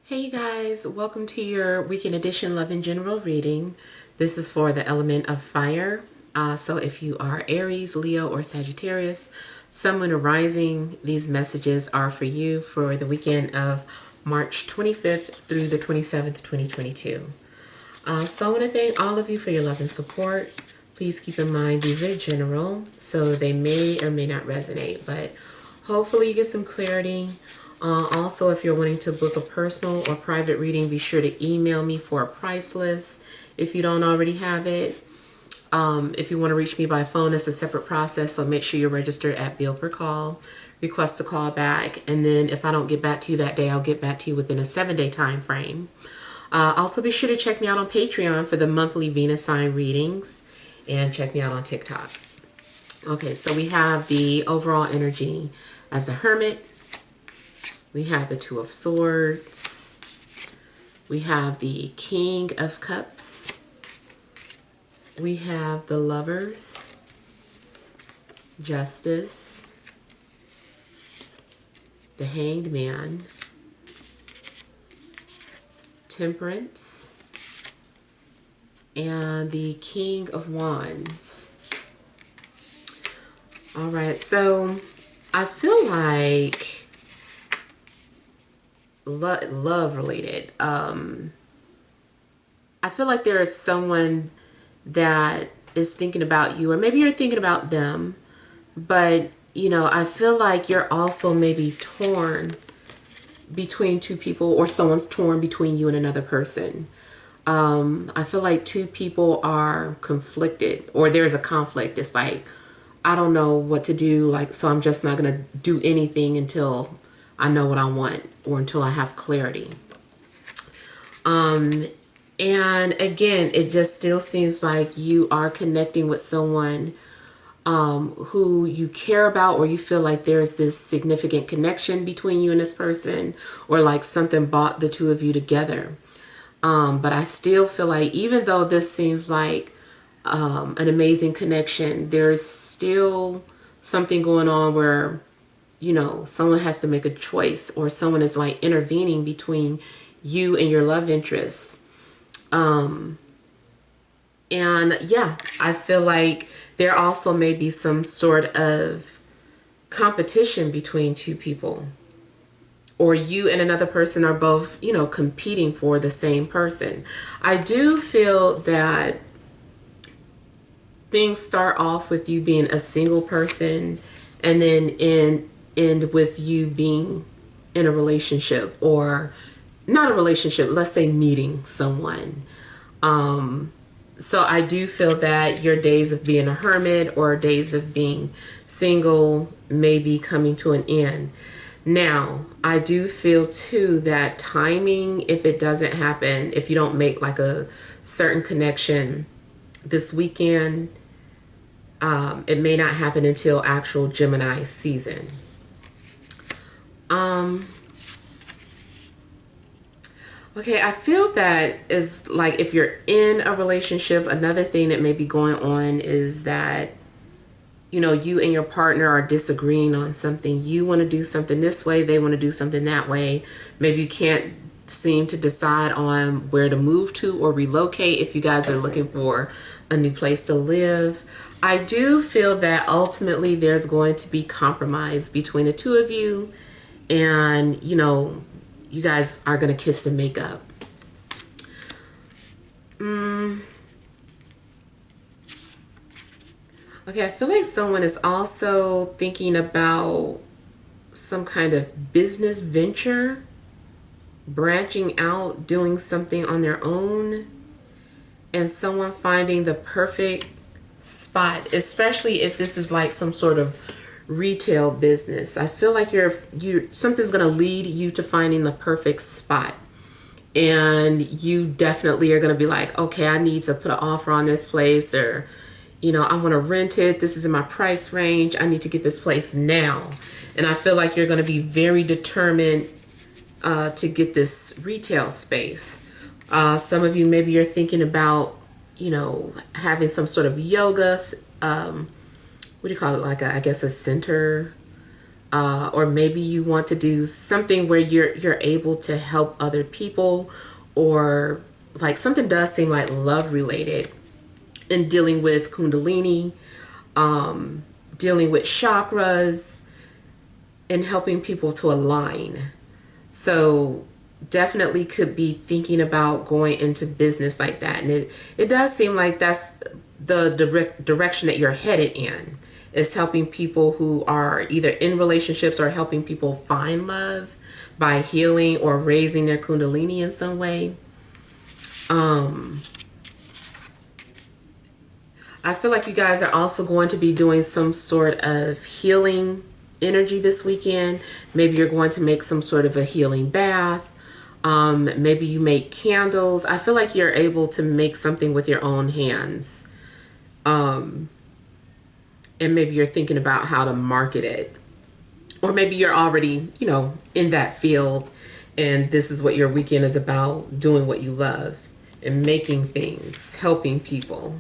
Hey you guys, welcome to your weekend edition Love in General reading. This is for the element of fire. So if you are Aries, Leo, or Sagittarius, Sun, Moon, or Rising, these messages are for you for the weekend of March 25th through the 27th, 2022. So I want to thank all of you for your love and support. Please keep in mind these are general, so they may or may not resonate, but hopefully you get some clarity. Also, if you're wanting to book a personal or private reading, be sure to email me for a price list if you don't already have it. If you want to reach me by phone, it's a separate process, so make sure you're registered at bill per call. Request a call back, and then if I don't get back to you that day, I'll get back to you within a 7-day time frame. Also, be sure to check me out on Patreon for the monthly Venus sign readings, and check me out on TikTok. Okay, so we have the overall energy as the Hermit. We have the Two of Swords. We have the King of Cups. We have the Lovers, Justice, the Hanged Man, Temperance, and the King of Wands. All right, so I feel like love related. I feel like there is someone that is thinking about you, or maybe you're thinking about them, but you know, I feel like you're also maybe torn between two people, or someone's torn between you and another person. I feel like two people are conflicted, or there's a conflict. It's like, I don't know what to do, like, so I'm just not gonna do anything until I know what I want, or until I have clarity. And again, it just still seems like you are connecting with someone who you care about, or you feel like there's this significant connection between you and this person, or like something brought the two of you together. But I still feel like, even though this seems like an amazing connection, there's still something going on where, you know, someone has to make a choice, or someone is like intervening between you and your love interests. And yeah, I feel like there also may be some sort of competition between two people, or you and another person are both, you know, competing for the same person. I do feel that things start off with you being a single person, and then end with you being in a relationship, or not a relationship, let's say meeting someone. So I do feel that your days of being a hermit, or days of being single, may be coming to an end. Now, I do feel too that timing, if it doesn't happen, if you don't make like a certain connection this weekend, it may not happen until actual Gemini season. Okay, I feel that is like, if you're in a relationship, another thing that may be going on is that, you know, you and your partner are disagreeing on something. You want to do something this way, they want to do something that way. Maybe you can't seem to decide on where to move to or relocate if you guys are looking for a new place to live. I do feel that ultimately there's going to be compromise between the two of you, and, you know, you guys are going to kiss and make up. Okay, I feel like someone is also thinking about some kind of business venture, branching out, doing something on their own, and someone finding the perfect spot, especially if this is like some sort of retail business. I feel like something's going to lead you to finding the perfect spot, and you definitely are going to be like, okay, I need to put an offer on this place, or, you know, I want to rent it, this is in my price range, I need to get this place now. And I feel like you're going to be very determined to get this retail space. Some of you, maybe you're thinking about, you know, having some sort of yoga, what do you call it, like I guess a center, or maybe you want to do something where you're able to help other people, or like something does seem like love related, and dealing with Kundalini, dealing with chakras, and helping people to align. So definitely could be thinking about going into business like that. And it does seem like that's the direction that you're headed in, is helping people who are either in relationships or helping people find love by healing or raising their Kundalini in some way. I feel like you guys are also going to be doing some sort of healing energy this weekend. Maybe you're going to make some sort of a healing bath. Maybe you make candles. I feel like you're able to make something with your own hands. And maybe you're thinking about how to market it. Or maybe you're already, in that field, and this is what your weekend is about, doing what you love and making things, helping people.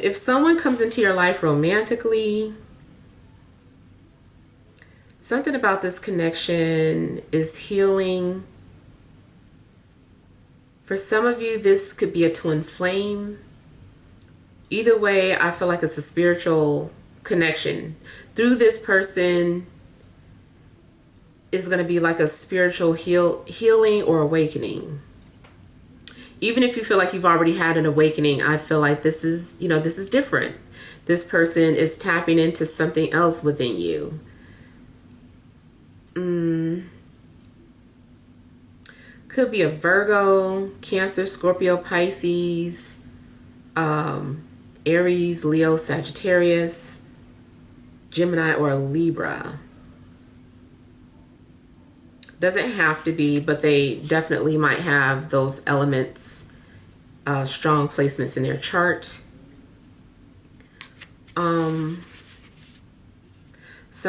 If someone comes into your life romantically, something about this connection is healing. For some of you, this could be a twin flame. Either way, I feel like it's a spiritual connection. Through this person is going to be like a spiritual healing or awakening. Even if you feel like you've already had an awakening, I feel like this is different. This person is tapping into something else within you. Could be a Virgo, Cancer, Scorpio, Pisces, Aries, Leo, Sagittarius, Gemini, or Libra. Doesn't have to be, but they definitely might have those elements, strong placements in their chart. Some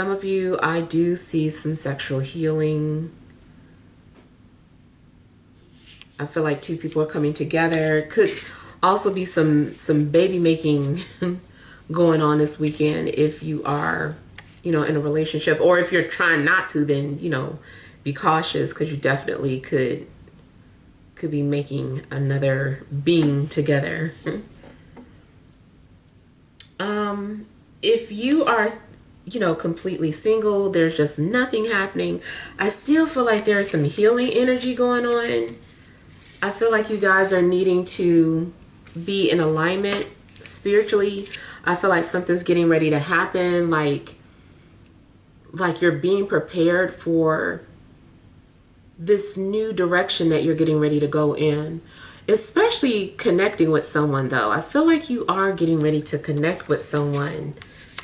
of you, I do see some sexual healing. I feel like two people are coming together. Could also be some baby making going on this weekend if you are, in a relationship. Or if you're trying not to, then, be cautious, because you definitely could be making another being together. If you are, completely single, there's just nothing happening, I still feel like there's some healing energy going on. I feel like you guys are needing to be in alignment spiritually. I feel like something's getting ready to happen, like you're being prepared for this new direction that you're getting ready to go in. Especially connecting with someone, though. I feel like you are getting ready to connect with someone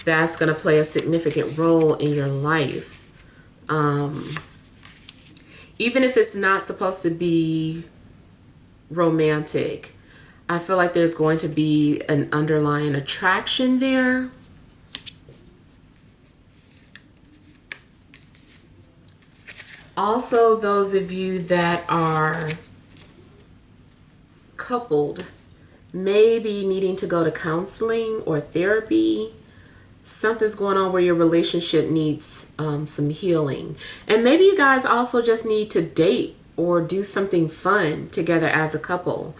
that's going to play a significant role in your life. Even if it's not supposed to be romantic, I feel like there's going to be an underlying attraction there. Also, those of you that are coupled, maybe needing to go to counseling or therapy. Something's going on where your relationship needs some healing. And maybe you guys also just need to date or do something fun together as a couple.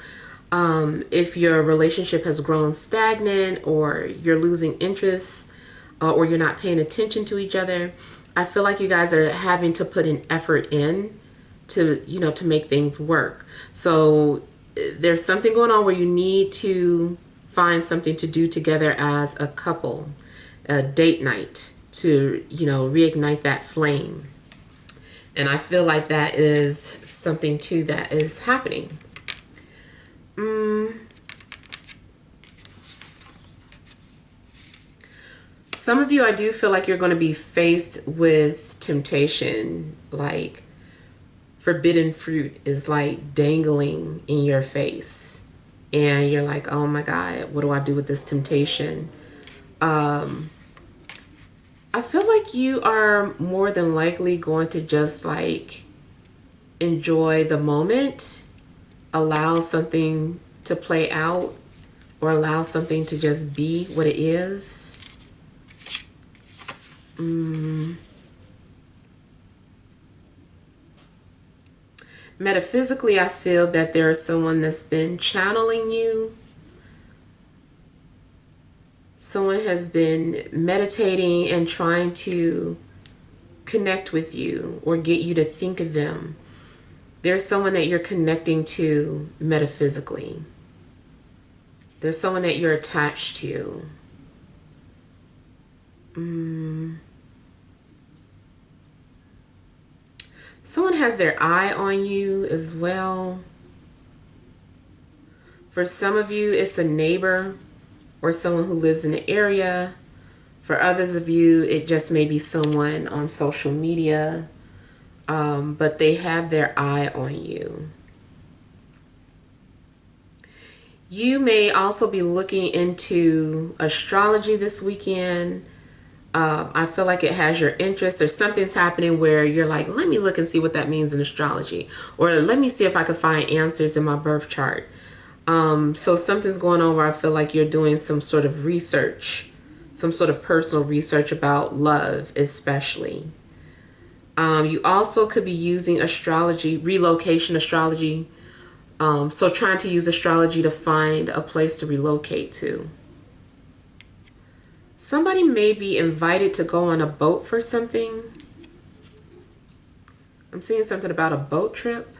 If your relationship has grown stagnant, or you're losing interest, or you're not paying attention to each other, I feel like you guys are having to put an effort in to, to make things work. So there's something going on where you need to find something to do together as a couple, a date night to, reignite that flame. And I feel like that is something too that is happening. Some of you, I do feel like you're going to be faced with temptation, like forbidden fruit is like dangling in your face. And you're like, oh my God, what do I do with this temptation? I feel like you are more than likely going to just like enjoy the moment, allow something to play out, or allow something to just be what it is. Metaphysically, I feel that there is someone that's been channeling you. Someone has been meditating and trying to connect with you or get you to think of them. There's someone that you're connecting to metaphysically. There's someone that you're attached to. Someone has their eye on you as well. For some of you, it's a neighbor or someone who lives in the area. For others of you, it just may be someone on social media, but they have their eye on you. You may also be looking into astrology this weekend. I feel like it has your interest, or something's happening where you're like, let me look and see what that means in astrology, or let me see if I can find answers in my birth chart. So something's going on where I feel like you're doing some sort of research, some sort of personal research about love, especially. You also could be using astrology, relocation astrology. So trying to use astrology to find a place to relocate to. Somebody may be invited to go on a boat for something. I'm seeing something about a boat trip.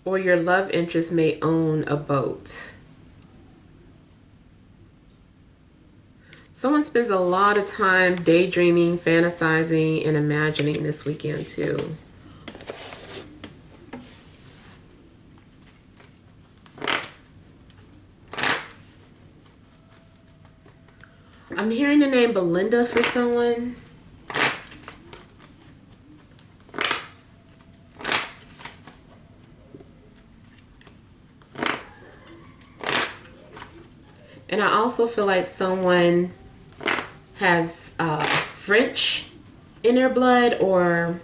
Or your love interest may own a boat. Someone spends a lot of time daydreaming, fantasizing, and imagining this weekend too. I'm hearing the name Belinda for someone. And I also feel like someone has French in their blood, or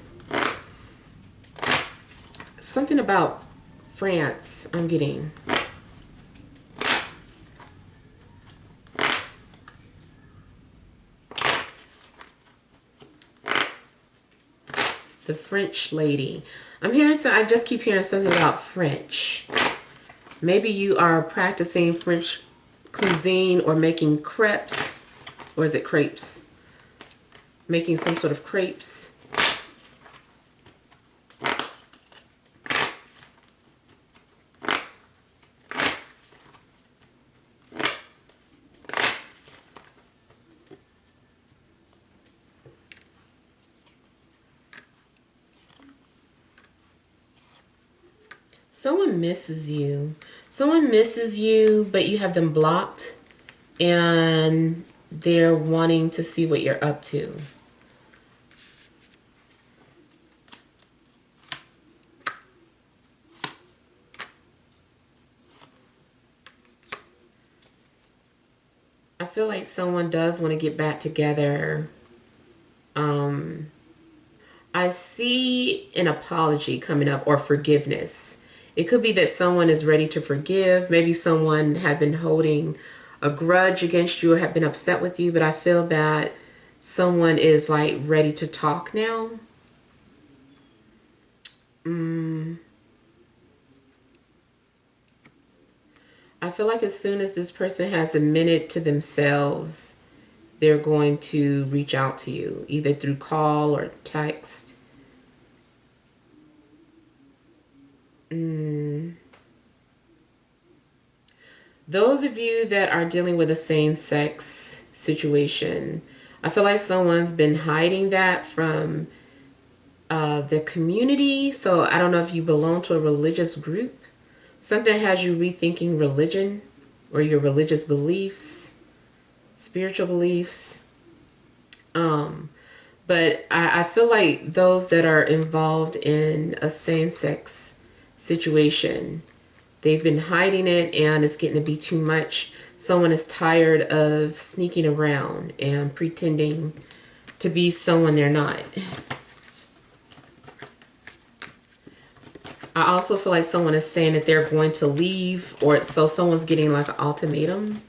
something about France I'm getting. The French lady. I'm hearing I just keep hearing something about French. Maybe you are practicing French cuisine or making crepes, or is it crepes? Making some sort of crepes. Someone misses you. Someone misses you, but you have them blocked, and they're wanting to see what you're up to. I feel like someone does want to get back together. I see an apology coming up, or forgiveness. It could be that someone is ready to forgive. Maybe someone had been holding a grudge against you or have been upset with you, but I feel that someone is like ready to talk now. I feel like as soon as this person has a minute to themselves, they're going to reach out to you, either through call or text. Those of you that are dealing with a same-sex situation, I feel like someone's been hiding that from the community. So I don't know if you belong to a religious group. Something has you rethinking religion or your religious beliefs, spiritual beliefs. But I feel like those that are involved in a same-sex situation, they've been hiding it and it's getting to be too much. Someone is tired of sneaking around and pretending to be someone they're not. I also feel like someone is saying that they're going to leave, or so someone's getting like an ultimatum.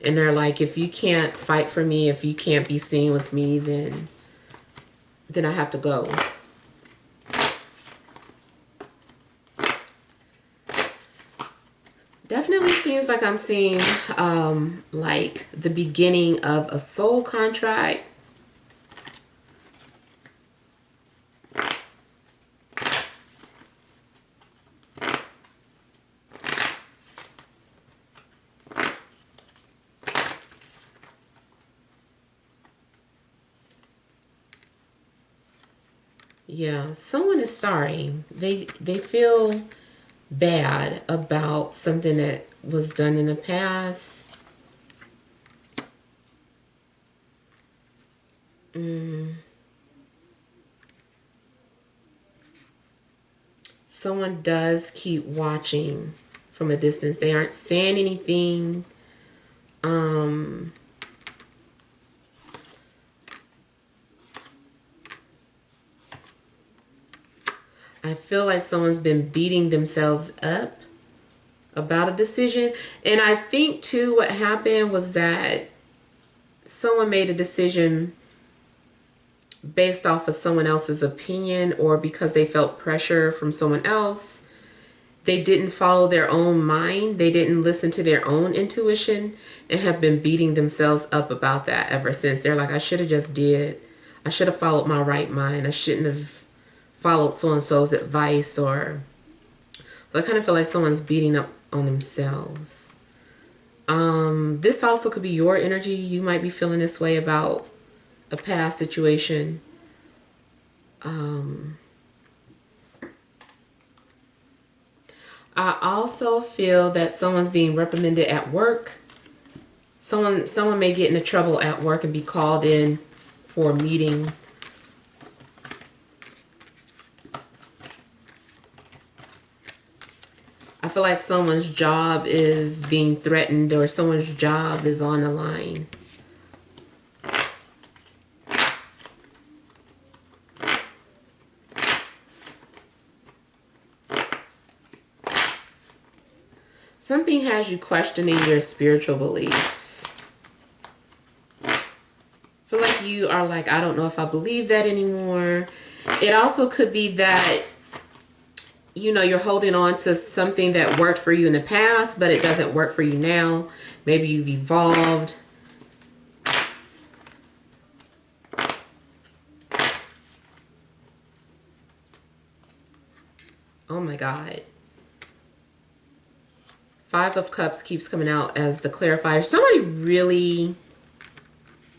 And they're like, if you can't fight for me, if you can't be seen with me, then I have to go. Definitely seems like I'm seeing like the beginning of a soul contract. Yeah, someone is sorry. They feel bad about something that was done in the past. Someone does keep watching from a distance. They aren't saying anything. I feel like someone's been beating themselves up about a decision. And I think too what happened was that someone made a decision based off of someone else's opinion, or because they felt pressure from someone else. They didn't follow their own mind. They didn't listen to their own intuition, and have been beating themselves up about that ever since. They're like, I should have just did. I should have followed my right mind. I shouldn't have followed so-and-so's advice. Or so I kind of feel like someone's beating up on themselves. This also could be your energy. You might be feeling this way about a past situation. I also feel that someone's being reprimanded at work. Someone may get into trouble at work and be called in for a meeting. I feel like someone's job is being threatened, or someone's job is on the line. Something has you questioning your spiritual beliefs. I feel like you are like, I don't know if I believe that anymore. It also could be that, you know, you're holding on to something that worked for you in the past, but it doesn't work for you now. Maybe you've evolved. Oh my God. Five of Cups keeps coming out as the clarifier. Somebody really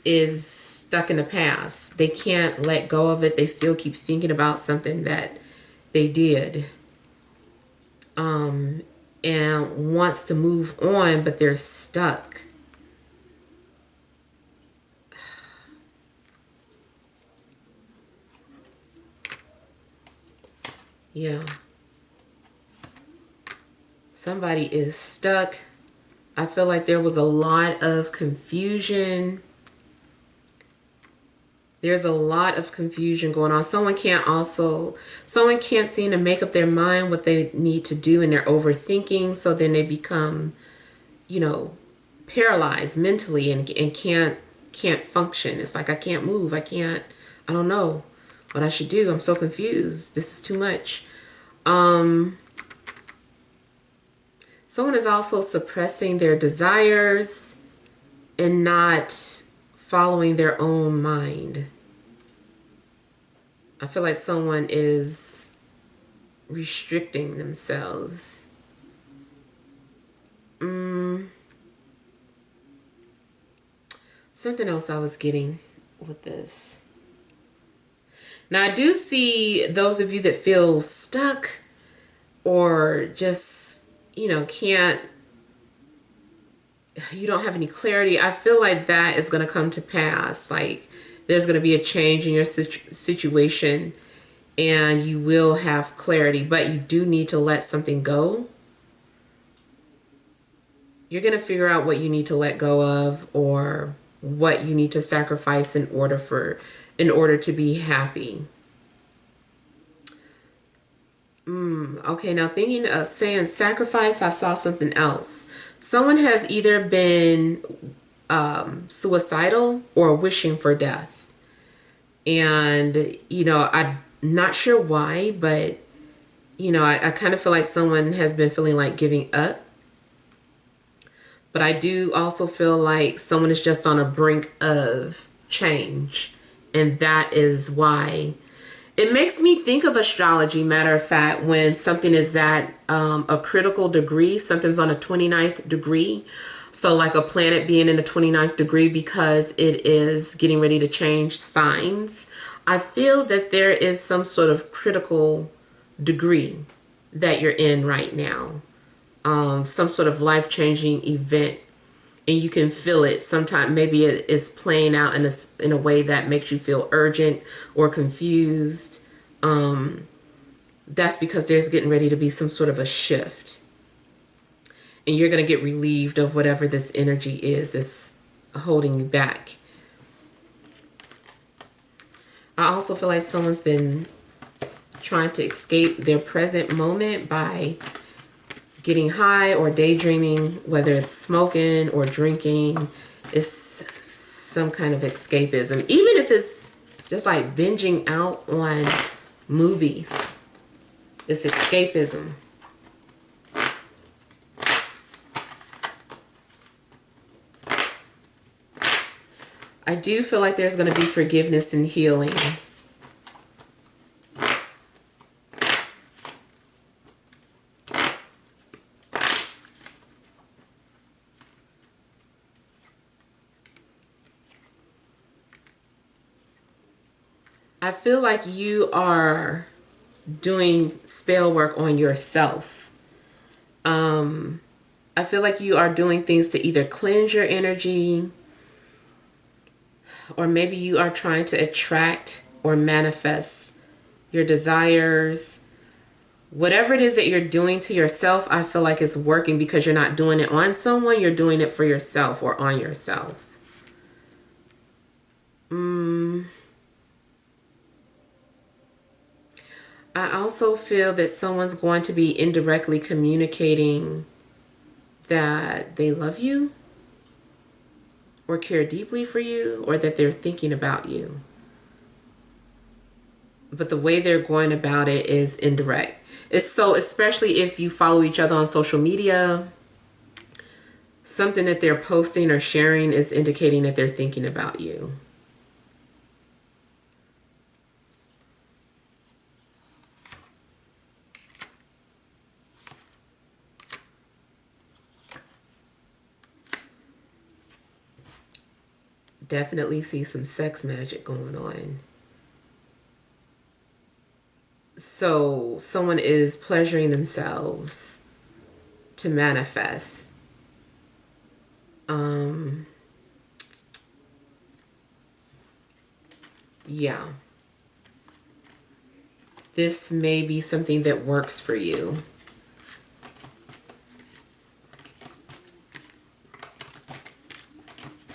is stuck in the past. They can't let go of it. They still keep thinking about something that they did. And wants to move on, but they're stuck. Yeah. Somebody is stuck. I feel like there was a lot of confusion. There's a lot of confusion going on. Someone can't seem to make up their mind what they need to do, and they're overthinking. So then they become, you know, paralyzed mentally and can't function. It's like, I can't move. I don't know what I should do. I'm so confused. This is too much. Someone is also suppressing their desires and not following their own mind. I feel like someone is restricting themselves. Something else I was getting with this. Now, I do see those of you that feel stuck or just, you know, you don't have any clarity. I feel like that is going to come to pass. Like, there's going to be a change in your situation and you will have clarity, but you do need to let something go. You're going to figure out what you need to let go of, or what you need to sacrifice in order to be happy. Okay, now thinking of saying sacrifice, I saw something else. Someone has either been suicidal or wishing for death. And, I'm not sure why, but, I kind of feel like someone has been feeling like giving up. But I do also feel like someone is just on a brink of change. And that is why it makes me think of astrology, matter of fact, when something is at a critical degree, something's on a 29th degree. So like a planet being in the 29th degree because it is getting ready to change signs. I feel that there is some sort of critical degree that you're in right now. Some sort of life-changing event, and you can feel it. Sometimes maybe it is playing out in a way that makes you feel urgent or confused. That's because there's getting ready to be some sort of a shift, and you're going to get relieved of whatever this energy is that's holding you back. I also feel like someone's been trying to escape their present moment by getting high or daydreaming, whether it's smoking or drinking. It's some kind of escapism. Even if it's just like binging out on movies, it's escapism. I do feel like there's going to be forgiveness and healing. I feel like you are doing spell work on yourself. I feel like you are doing things to either cleanse your energy, or maybe you are trying to attract or manifest your desires. Whatever it is that you're doing to yourself, I feel like it's working because you're not doing it on someone, you're doing it for yourself or on yourself. I also feel that someone's going to be indirectly communicating that they love you or care deeply for you, or that they're thinking about you. But the way they're going about it is indirect. It's so, especially if you follow each other on social media, something that they're posting or sharing is indicating that they're thinking about you. Definitely see some sex magic going on. So someone is pleasuring themselves to manifest. Yeah. This may be something that works for you.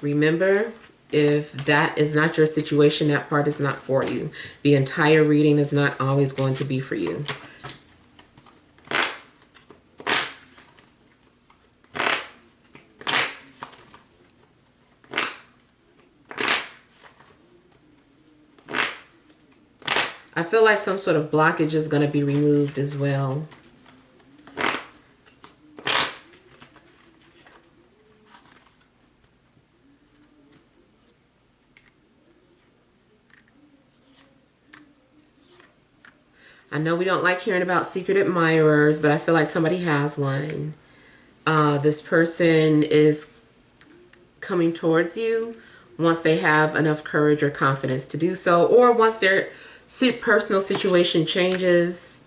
Remember, if that is not your situation, that part is not for you. The entire reading is not always going to be for you. I feel like some sort of blockage is going to be removed as well. I know we don't like hearing about secret admirers, but I feel like somebody has one. This person is coming towards you once they have enough courage or confidence to do so, or once their personal situation changes,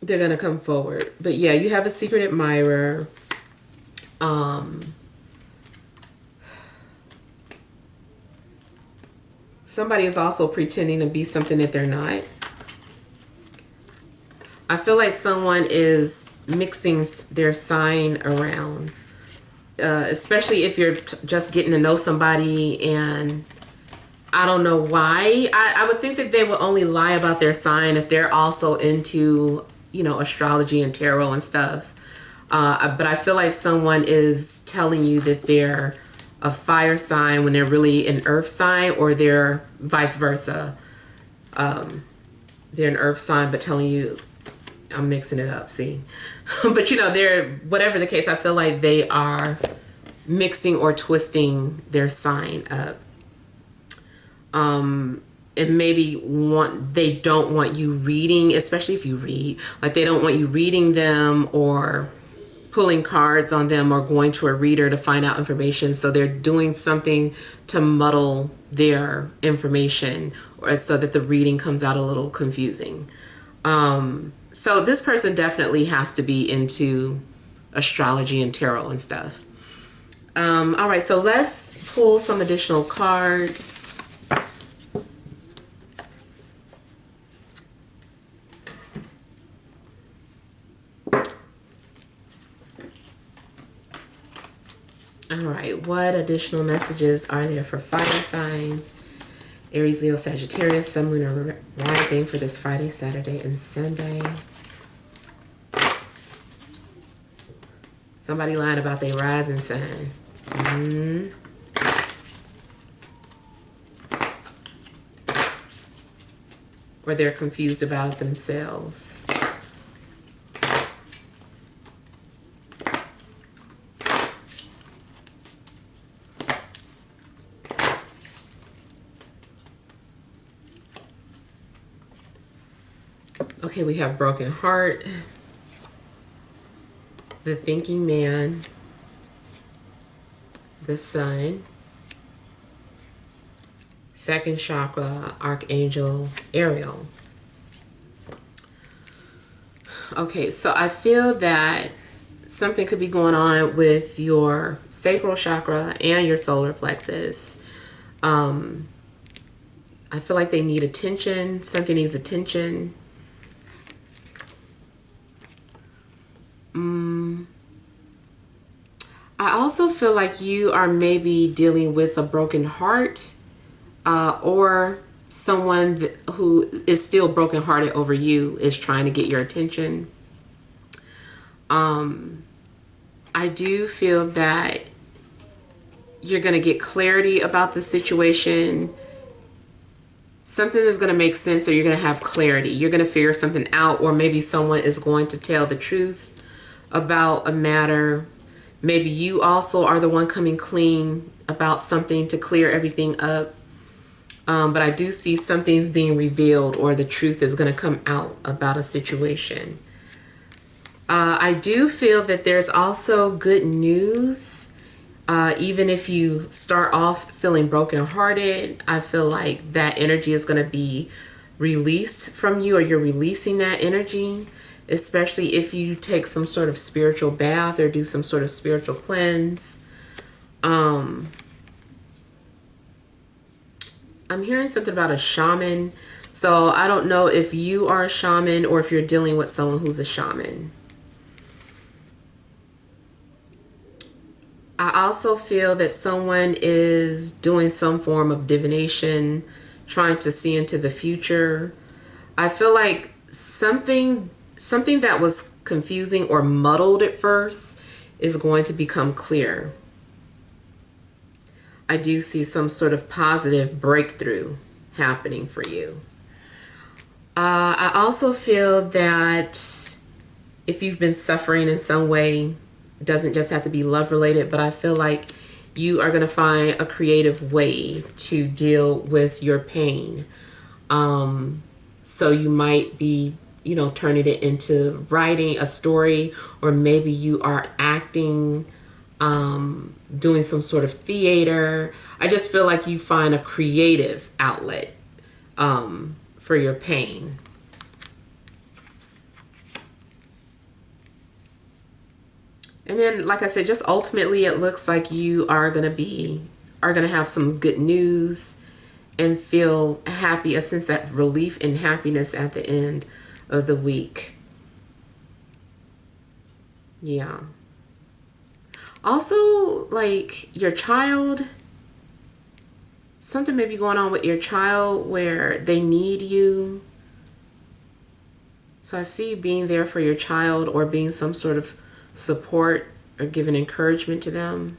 they're going to come forward. But yeah, you have a secret admirer. Somebody is also pretending to be something that they're not. I feel like someone is mixing their sign around, especially if you're just getting to know somebody and I don't know why. I would think that they would only lie about their sign if they're also into, you know, astrology and tarot and stuff. But I feel like someone is telling you that they're a fire sign when they're really an earth sign, or they're vice versa. They're an earth sign, but telling you, I'm mixing it up, see? But you know, they're, whatever the case, I feel like they are mixing or twisting their sign up. And maybe they don't want you reading, especially if you read, like they don't want you reading them or pulling cards on them or going to a reader to find out information. So they're doing something to muddle their information, or so that the reading comes out a little confusing. So this person definitely has to be into astrology and tarot and stuff. All right, so let's pull some additional cards. All right, what additional messages are there for fire signs? Aries, Leo, Sagittarius, Sun, Moon, or Rising for this Friday, Saturday, and Sunday. Somebody lying about their rising sign. Or they're confused about it themselves. Okay, we have broken heart, the thinking man, the sun, second chakra, Archangel Ariel. Okay, so I feel that something could be going on with your sacral chakra and your solar plexus. I feel like they need attention. Something needs attention. I also feel like you are maybe dealing with a broken heart, or someone who is still brokenhearted over you is trying to get your attention. I do feel that you're going to get clarity about the situation. Something is going to make sense, or you're going to have clarity. You're going to figure something out, or maybe someone is going to tell the truth about a matter. Maybe you also are the one coming clean about something to clear everything up. But I do see something's being revealed, or the truth is going to come out about a situation. I do feel that there's also good news. Even if you start off feeling brokenhearted, I feel like that energy is going to be released from you, or you're releasing that energy, especially if you take some sort of spiritual bath or do some sort of spiritual cleanse. I'm hearing something about a shaman. So I don't know if you are a shaman or if you're dealing with someone who's a shaman. I also feel that someone is doing some form of divination, trying to see into the future. I feel like something that was confusing or muddled at first is going to become clear. I do see some sort of positive breakthrough happening for you. I also feel that if you've been suffering in some way, it doesn't just have to be love related, but I feel like you are going to find a creative way to deal with your pain. So you might be, you know, turning it into writing a story, or maybe you are acting, doing some sort of theater. I just feel like you find a creative outlet for your pain. And then, like I said, just ultimately, it looks like you are going to have some good news and feel happy, a sense of relief and happiness at the end of the week. Yeah. Also, like your child, something may be going on with your child where they need you. So I see you being there for your child or being some sort of support or giving encouragement to them.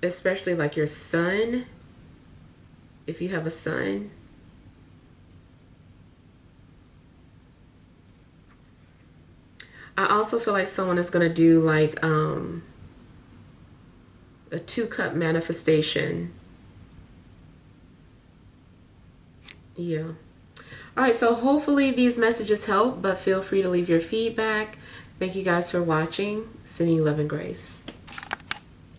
Especially like your son, if you have a son. I also feel like someone is going to do like a 2-cup manifestation. Yeah. All right, so hopefully these messages help, but feel free to leave your feedback. Thank you guys for watching. Sending you love and grace.